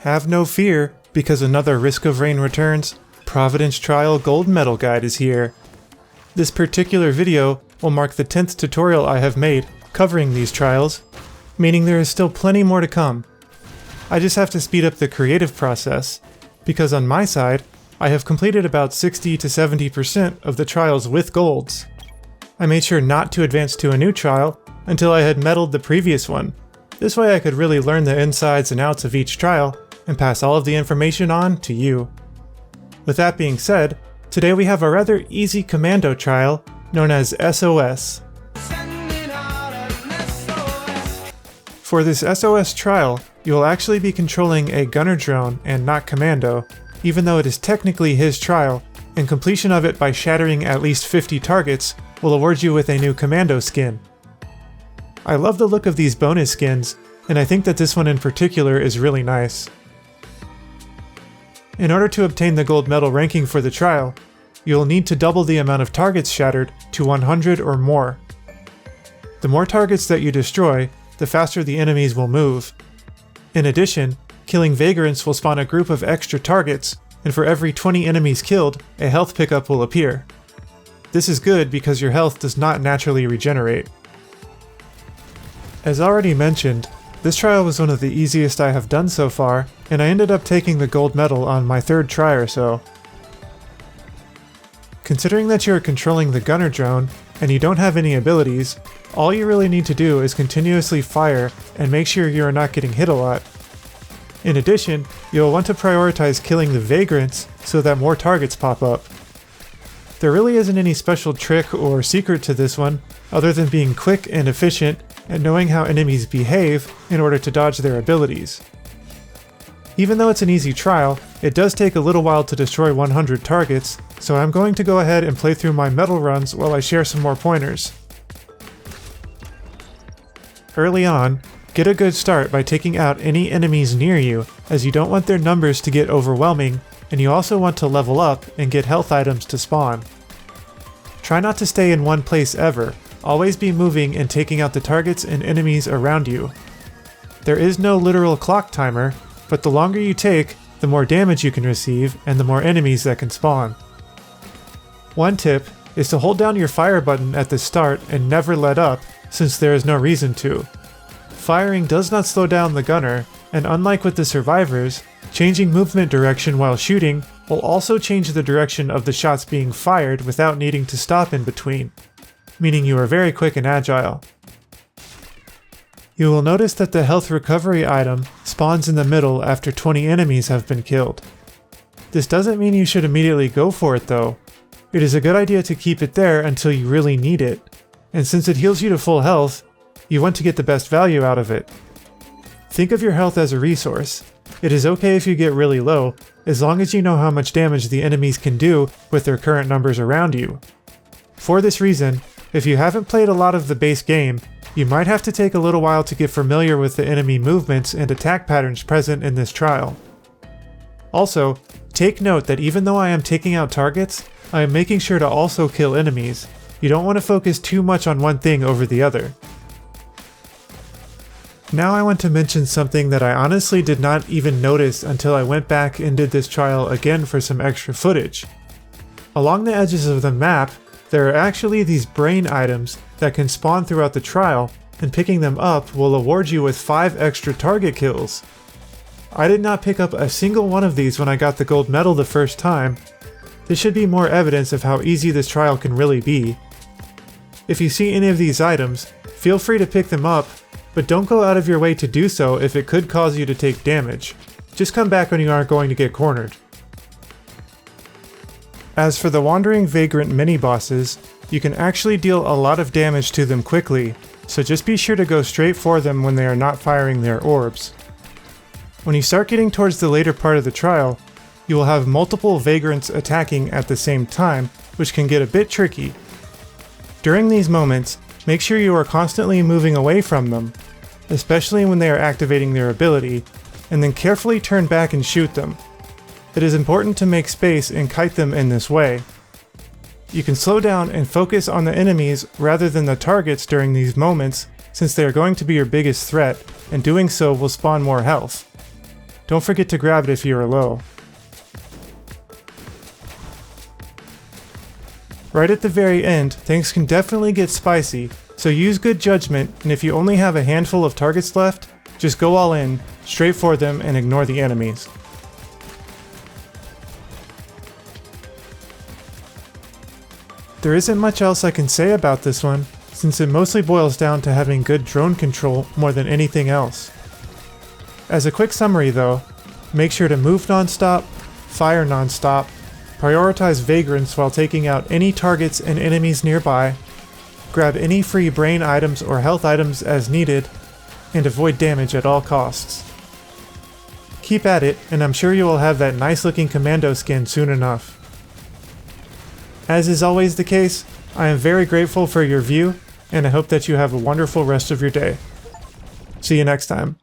Have no fear, because another Risk of Rain Returns Providence Trial Gold Medal Guide is here. This particular video will mark the 10th tutorial I have made covering these trials, meaning there is still plenty more to come. I just have to speed up the creative process, because on my side, I have completed about 60 to 70% of the trials with golds. I made sure not to advance to a new trial until I had medaled the previous one. This way I could really learn the insides and outs of each trial and pass all of the information on to you. With that being said, today we have a rather easy commando trial known as S.O.S. For this S.O.S. trial, you will actually be controlling a gunner drone and not commando, even though it is technically his trial, and completion of it by shattering at least 50 targets will award you with a new Commando Skin. I love the look of these bonus skins, and I think that this one in particular is really nice. In order to obtain the gold medal ranking for the trial, you'll need to double the amount of targets shattered to 100 or more. The more targets that you destroy, the faster the enemies will move. In addition, killing Vagrants will spawn a group of extra targets, and for every 20 enemies killed, a health pickup will appear. This is good because your health does not naturally regenerate. As already mentioned, this trial was one of the easiest I have done so far, and I ended up taking the gold medal on my third try or so. Considering that you are controlling the gunner drone, and you don't have any abilities, all you really need to do is continuously fire and make sure you are not getting hit a lot. In addition, you'll want to prioritize killing the Vagrants so that more targets pop up. There really isn't any special trick or secret to this one, other than being quick and efficient and knowing how enemies behave in order to dodge their abilities. Even though it's an easy trial, it does take a little while to destroy 100 targets, so I'm going to go ahead and play through my medal runs while I share some more pointers. Early on, get a good start by taking out any enemies near you, as you don't want their numbers to get overwhelming, and you also want to level up and get health items to spawn. Try not to stay in one place ever, always be moving and taking out the targets and enemies around you. There is no literal clock timer, but the longer you take, the more damage you can receive and the more enemies that can spawn. One tip is to hold down your fire button at the start and never let up, since there is no reason to. Firing does not slow down the gunner, and unlike with the survivors, changing movement direction while shooting will also change the direction of the shots being fired without needing to stop in between, meaning you are very quick and agile. You will notice that the health recovery item spawns in the middle after 20 enemies have been killed. This doesn't mean you should immediately go for it though. It is a good idea to keep it there until you really need it, and since it heals you to full health, you want to get the best value out of it. Think of your health as a resource. It is okay if you get really low, as long as you know how much damage the enemies can do with their current numbers around you. For this reason, if you haven't played a lot of the base game, you might have to take a little while to get familiar with the enemy movements and attack patterns present in this trial. Also, take note that even though I am taking out targets, I am making sure to also kill enemies. You don't want to focus too much on one thing over the other. Now I want to mention something that I honestly did not even notice until I went back and did this trial again for some extra footage. Along the edges of the map, there are actually these brain items that can spawn throughout the trial, and picking them up will award you with 5 extra target kills. I did not pick up a single one of these when I got the gold medal the first time. This should be more evidence of how easy this trial can really be. If you see any of these items, feel free to pick them up, but don't go out of your way to do so if it could cause you to take damage. Just come back when you aren't going to get cornered. As for the Wandering Vagrant mini-bosses, you can actually deal a lot of damage to them quickly, so just be sure to go straight for them when they are not firing their orbs. When you start getting towards the later part of the trial, you will have multiple Vagrants attacking at the same time, which can get a bit tricky. During these moments, make sure you are constantly moving away from them, especially when they are activating their ability, and then carefully turn back and shoot them. It is important to make space and kite them in this way. You can slow down and focus on the enemies rather than the targets during these moments, since they are going to be your biggest threat, and doing so will spawn more health. Don't forget to grab it if you are low. Right at the very end, things can definitely get spicy, so use good judgment, and if you only have a handful of targets left, just go all in, straight for them, and ignore the enemies. There isn't much else I can say about this one, since it mostly boils down to having good drone control more than anything else. As a quick summary though, make sure to move non-stop, fire non-stop, prioritize Vagrants while taking out any targets and enemies nearby, grab any free brain items or health items as needed, and avoid damage at all costs. Keep at it, and I'm sure you will have that nice looking Commando skin soon enough. As is always the case, I am very grateful for your view, and I hope that you have a wonderful rest of your day. See you next time.